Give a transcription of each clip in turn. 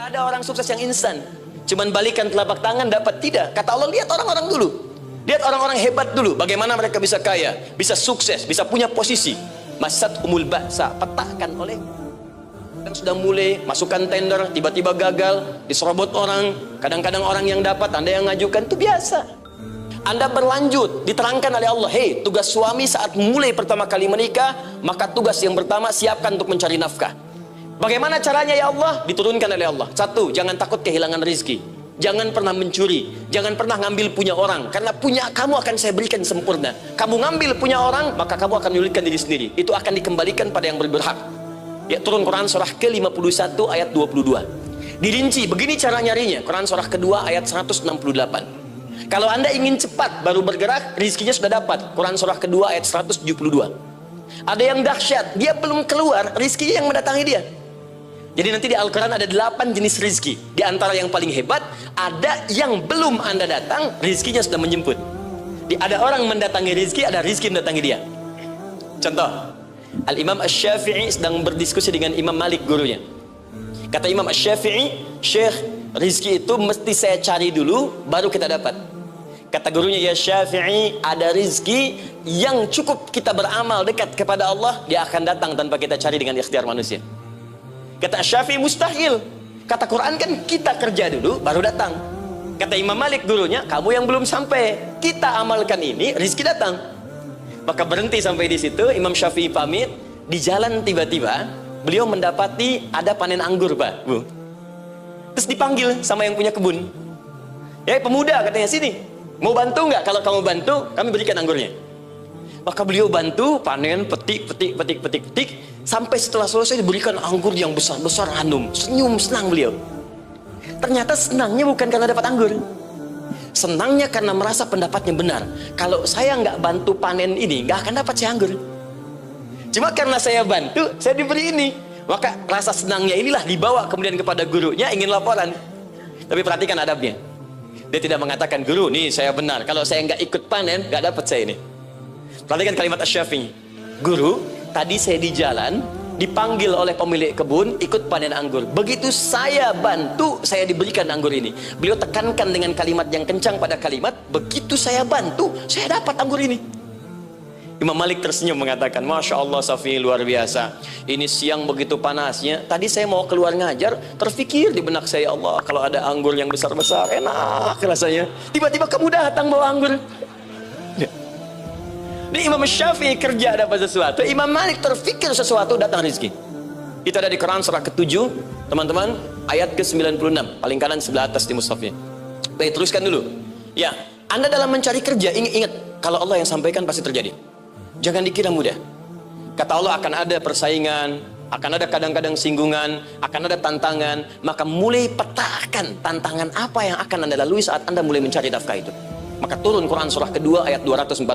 Nggak ada orang sukses yang instan. Cuman balikan telapak tangan dapat, tidak. Kata Allah, lihat orang-orang dulu. Lihat orang-orang hebat dulu. Bagaimana mereka bisa kaya, bisa sukses, bisa punya posisi. Masat umul ba'sa, petakan oleh yang sudah mulai masukkan tender, tiba-tiba gagal, diserobot orang. Kadang-kadang orang yang dapat, Anda yang ngajukan, itu biasa. Anda berlanjut, diterangkan oleh Allah, hei, tugas suami saat mulai pertama kali menikah, maka tugas yang pertama siapkan untuk mencari nafkah. Bagaimana caranya ya Allah? Diturunkan oleh Allah. Satu, jangan takut kehilangan rezeki. Jangan pernah mencuri. Jangan pernah ngambil punya orang. Karena punya kamu akan saya berikan sempurna. Kamu ngambil punya orang, maka kamu akan menyulitkan diri sendiri. Itu akan dikembalikan pada yang berhak. Ya, turun Quran surah ke-51 ayat 22. Dirinci, begini cara nyarinya. Quran surah kedua ayat 168. Kalau Anda ingin cepat baru bergerak, rizkinya sudah dapat. Quran surah kedua ayat 172. Ada yang dahsyat, dia belum keluar, rizkinya yang mendatangi dia. Jadi nanti di Al-Quran ada 8 jenis rizki. Di antara yang paling hebat, ada yang belum Anda datang, rizkinya sudah menjemput. Ada orang mendatangi rizki, ada rizki mendatangi dia. Contoh, Al-Imam Asy-Syafi'i sedang berdiskusi dengan Imam Malik, gurunya. Kata Imam Asy-Syafi'i, Syekh, rizki itu mesti saya cari dulu, baru kita dapat. Kata gurunya, ya Syafi'i, ada rizki yang cukup kita beramal dekat kepada Allah, dia akan datang tanpa kita cari dengan ikhtiar manusia. Kata Syafi'i, mustahil. Kata Quran kan kita kerja dulu baru datang. Kata Imam Malik, gurunya, kamu yang belum sampai, kita amalkan ini, rizki datang. Maka berhenti sampai di situ. Imam Syafi'i pamit. Di jalan tiba-tiba beliau mendapati ada panen anggur, Pak, Bu. Terus dipanggil sama yang punya kebun. Ya, pemuda, katanya, sini, mau bantu nggak? Kalau kamu bantu, kami berikan anggurnya. Maka beliau bantu, panen, petik. Sampai setelah selesai diberikan anggur yang besar-besar, hanum. Senyum, senang beliau. Ternyata senangnya bukan karena dapat anggur. Senangnya karena merasa pendapatnya benar. Kalau saya nggak bantu panen ini, nggak akan dapat saya anggur. Cuma karena saya bantu, saya diberi ini. Maka rasa senangnya inilah dibawa kemudian kepada gurunya, ingin laporan. Tapi perhatikan adabnya. Dia tidak mengatakan, guru, nih saya benar. Kalau saya nggak ikut panen, nggak dapat saya ini. Perhatikan kalimat Asy-Syafi'i. Guru, tadi saya di jalan, dipanggil oleh pemilik kebun, ikut panen anggur. Begitu saya bantu, saya diberikan anggur ini. Beliau tekankan dengan kalimat yang kencang pada kalimat, begitu saya bantu, saya dapat anggur ini. Imam Malik tersenyum mengatakan, Masya Allah Syafi'i, luar biasa. Ini siang begitu panasnya, tadi saya mau keluar ngajar, terfikir di benak saya, Allah, kalau ada anggur yang besar-besar, enak rasanya. Tiba-tiba kamu datang bawa anggur. Ini Imam Syafi'i kerja dapat sesuatu, Imam Malik terfikir sesuatu, datang rezeki. Itu ada di Quran surah ke-7, teman-teman, ayat ke-96, paling kanan sebelah atas di mushafnya. Baik, teruskan dulu. Ya, Anda dalam mencari kerja, ingat, kalau Allah yang sampaikan pasti terjadi. Jangan dikira mudah. Kata Allah, akan ada persaingan, akan ada kadang-kadang singgungan, akan ada tantangan. Maka mulai petakan tantangan apa yang akan Anda lalui saat Anda mulai mencari nafkah itu. Maka turun Quran surah kedua ayat 214,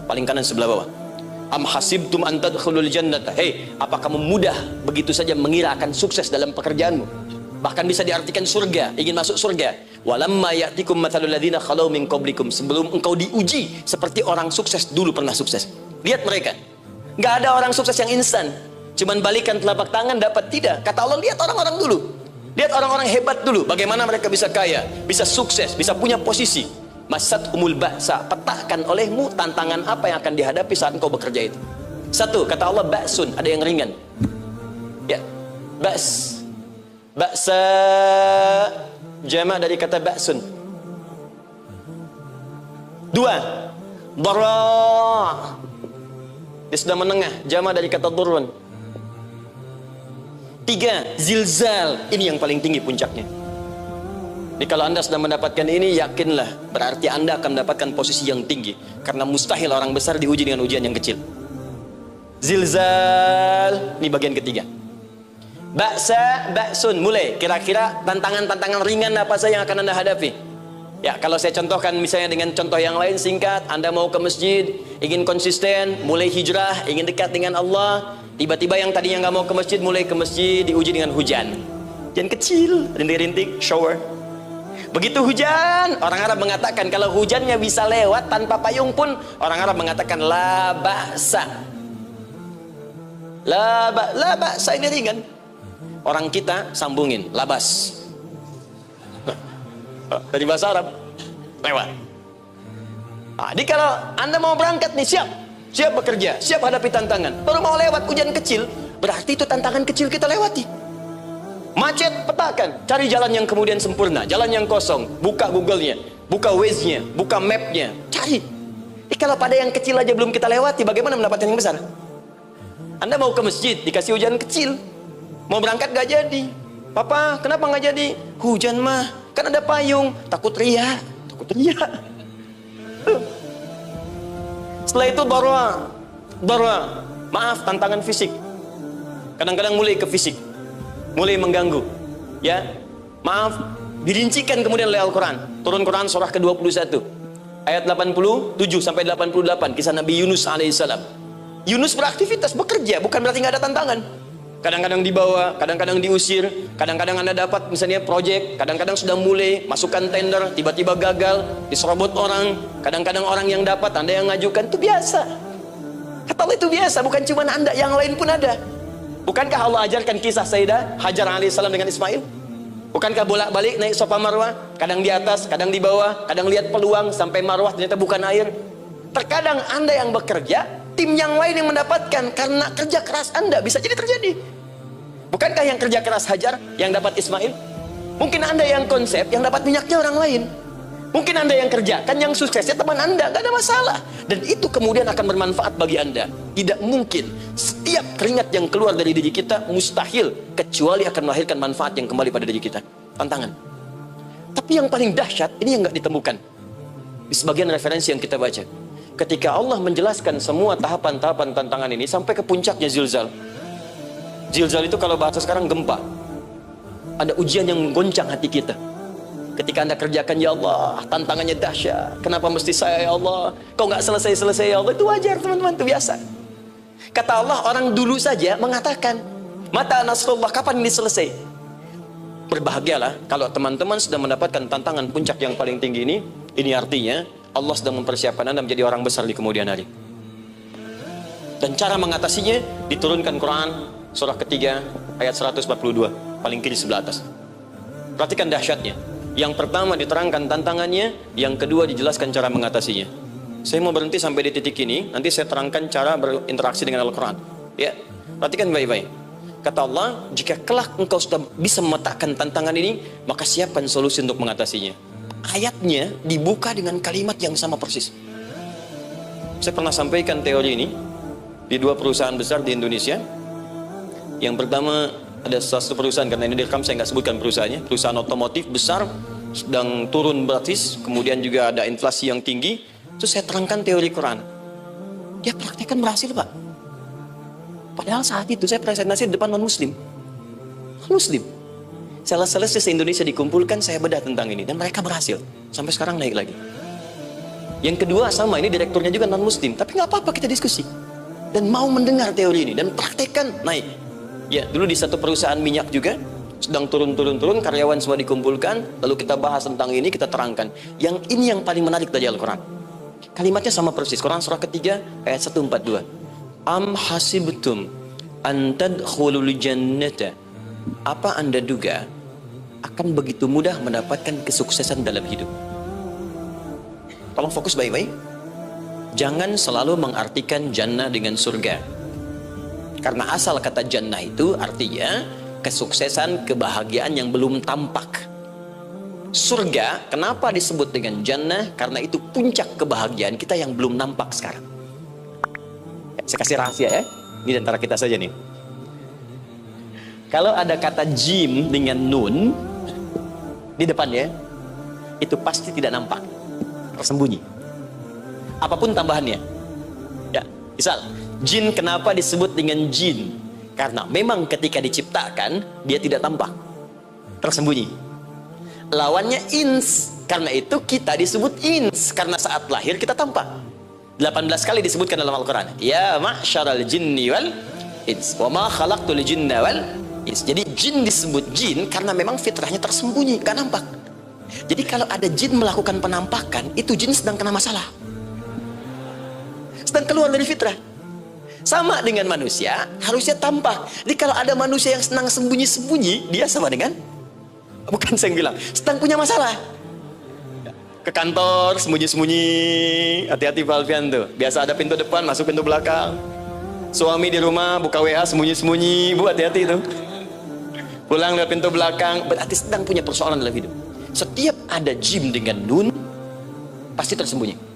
paling kanan sebelah bawah. Am hasibtum an tadkhulul jannata. Hei, apa kamu mudah begitu saja mengira akan sukses dalam pekerjaanmu? Bahkan bisa diartikan surga, ingin masuk surga. Walamma ya'tikum mathalul ladzina khalau min qablikum. Sebelum engkau diuji seperti orang sukses dulu pernah sukses. Lihat mereka. Nggak ada orang sukses yang instan. Cuman balikan telapak tangan dapat, tidak. Kata Allah, lihat orang-orang dulu. Lihat orang-orang hebat dulu. Bagaimana mereka bisa kaya, bisa sukses, bisa punya posisi. Masat umul ba'sa, petakan olehmu tantangan apa yang akan dihadapi saat engkau bekerja itu. Satu, kata Allah, ba'sun, ada yang ringan. Ya, ba's. Ba'sa, jama' dari kata ba'sun. Dua, dara', dia sudah menengah, jama' dari kata durun. Tiga, zilzal, ini yang paling tinggi puncaknya. Jadi kalau Anda sudah mendapatkan ini, yakinlah, berarti Anda akan mendapatkan posisi yang tinggi. Karena mustahil orang besar diuji dengan ujian yang kecil. Zilzal, ini bagian ketiga. Ba'sa, ba'sun, mulai. Kira-kira tantangan-tantangan ringan apa saja yang akan Anda hadapi? Ya, kalau saya contohkan misalnya dengan contoh yang lain singkat, Anda mau ke masjid, ingin konsisten, mulai hijrah, ingin dekat dengan Allah. Tiba-tiba yang tadinya nggak mau ke masjid, mulai ke masjid, diuji dengan hujan. Hujan kecil, rintik-rintik, shower. Begitu hujan, orang Arab mengatakan kalau hujannya bisa lewat tanpa payung pun, orang Arab mengatakan la ba'sa. La ba'sa ini ringan. Orang kita sambungin, labas. Dari bahasa Arab. Lewat. Nah, jadi kalau Anda mau berangkat nih, siap bekerja, siap hadapi tantangan. Baru mau lewat hujan kecil, berarti itu tantangan kecil kita lewati. Macet, petakan, cari jalan yang kemudian sempurna, jalan yang kosong, buka Google-nya, buka Waze-nya, buka map-nya, cari. Kalau pada yang kecil aja belum kita lewati, bagaimana mendapatkan yang besar? Anda mau ke masjid, dikasih hujan kecil, mau berangkat gak jadi. Papa, kenapa gak jadi? Hujan mah, kan ada payung, takut riak. Setelah itu maaf, tantangan fisik. Kadang-kadang mulai ke fisik, mulai mengganggu. Ya, maaf, dirincikan kemudian oleh Al-Quran. Turun Quran surah ke-21 ayat 87 sampai 88, kisah Nabi Yunus alaihissalam. Yunus beraktivitas, bekerja, bukan berarti nggak ada tantangan. Kadang-kadang dibawa, kadang-kadang diusir, kadang-kadang Anda dapat misalnya proyek, kadang-kadang sudah mulai masukkan tender, tiba-tiba gagal, diserobot orang, kadang-kadang orang yang dapat, Anda yang ngajukan, itu biasa. Kata Allah itu biasa, bukan cuma Anda, yang lain pun ada. Bukankah Allah ajarkan kisah Sayyidah Hajar alaihissalam dengan Ismail? Bukankah bolak-balik naik Safa Marwah, kadang di atas, kadang di bawah, kadang lihat peluang sampai Marwah ternyata bukan air. Terkadang Anda yang bekerja, tim yang lain yang mendapatkan karena kerja keras Anda, bisa jadi terjadi. Bukankah yang kerja keras Hajar yang dapat Ismail? Mungkin Anda yang konsep, yang dapat minyaknya orang lain. Mungkin Anda yang kerjakan, yang suksesnya teman Anda, gak ada masalah. Dan itu kemudian akan bermanfaat bagi Anda. Tidak mungkin setiap keringat yang keluar dari diri kita mustahil, kecuali akan melahirkan manfaat yang kembali pada diri kita. Tantangan. Tapi yang paling dahsyat, ini yang gak ditemukan di sebagian referensi yang kita baca. Ketika Allah menjelaskan semua tahapan-tahapan tantangan ini sampai ke puncaknya zilzal. Zilzal itu kalau bahasa sekarang gempa. Ada ujian yang menggoncang hati kita. Ketika Anda kerjakan, ya Allah, tantangannya dahsyat. Kenapa mesti saya, ya Allah? Kau nggak selesai-selesai, ya Allah. Itu wajar, teman-teman, itu biasa. Kata Allah, orang dulu saja mengatakan, mata nasrullah, kapan ini selesai? Berbahagialah kalau teman-teman sudah mendapatkan tantangan puncak yang paling tinggi ini. Ini artinya Allah sedang mempersiapkan Anda menjadi orang besar di kemudian hari. Dan cara mengatasinya diturunkan Quran surah ketiga ayat 142, paling kiri sebelah atas. Perhatikan dahsyatnya. Yang pertama diterangkan tantangannya, yang kedua dijelaskan cara mengatasinya. Saya mau berhenti sampai di titik ini, nanti saya terangkan cara berinteraksi dengan Al-Quran. Ya, perhatikan baik-baik. Kata Allah, jika kelak engkau sudah bisa memetakan tantangan ini, maka siapkan solusi untuk mengatasinya. Ayatnya dibuka dengan kalimat yang sama persis. Saya pernah sampaikan teori ini di dua perusahaan besar di Indonesia. Yang pertama, ada satu perusahaan, karena ini direkam saya nggak sebutkan perusahaannya, perusahaan otomotif besar, sedang turun gratis, kemudian juga ada inflasi yang tinggi. Terus saya terangkan teori Quran. Dia praktekkan berhasil, Pak. Padahal saat itu saya presentasi di depan non-muslim. Non-muslim. Sales-sales se-Indonesia dikumpulkan, saya bedah tentang ini, dan mereka berhasil. Sampai sekarang naik lagi. Yang kedua sama, ini direkturnya juga non-muslim, tapi nggak apa-apa, kita diskusi. Dan mau mendengar teori ini, dan praktekkan, naik. Ya, dulu di satu perusahaan minyak juga, sedang turun, karyawan semua dikumpulkan, lalu kita bahas tentang ini, kita terangkan. Yang ini yang paling menarik dari Al-Quran. Kalimatnya sama persis, Quran surah ketiga, ayat 142. Am hasibtum an tadkhulul jannata. Apa Anda duga akan begitu mudah mendapatkan kesuksesan dalam hidup? Tolong fokus baik-baik. Jangan selalu mengartikan jannah dengan surga. Karena asal kata jannah itu artinya kesuksesan, kebahagiaan yang belum tampak. Surga, kenapa disebut dengan jannah? Karena itu puncak kebahagiaan kita yang belum nampak sekarang. Saya kasih rahasia ya, ini antara kita saja nih. Kalau ada kata jim dengan nun di depannya, itu pasti tidak nampak, tersembunyi. Apapun tambahannya. Ya, misal, jin kenapa disebut dengan jin? Karena memang ketika diciptakan, dia tidak tampak, tersembunyi. Lawannya ins, karena itu kita disebut ins, karena saat lahir kita tampak. 18 kali disebutkan dalam Al-Quran. Ya ma'syaral jinni wal ins, wa ma khalaqtul jinna wal ins. Jadi jin disebut jin karena memang fitrahnya tersembunyi, gak nampak. Jadi kalau ada jin melakukan penampakan, itu jin sedang kena masalah, sedang keluar dari fitrah. Sama dengan manusia, harusnya tampak. Jadi kalau ada manusia yang senang sembunyi-sembunyi, dia sama dengan, bukan saya bilang, sedang punya masalah. ke kantor sembunyi-sembunyi. Hati-hati Pak Alfian tuh. Biasa ada pintu depan, masuk pintu belakang. Suami di rumah buka WA sembunyi-sembunyi. Bu, hati-hati tuh. Pulang lewat pintu belakang. Berarti sedang punya persoalan dalam hidup. Setiap ada jim dengan nun, pasti tersembunyi.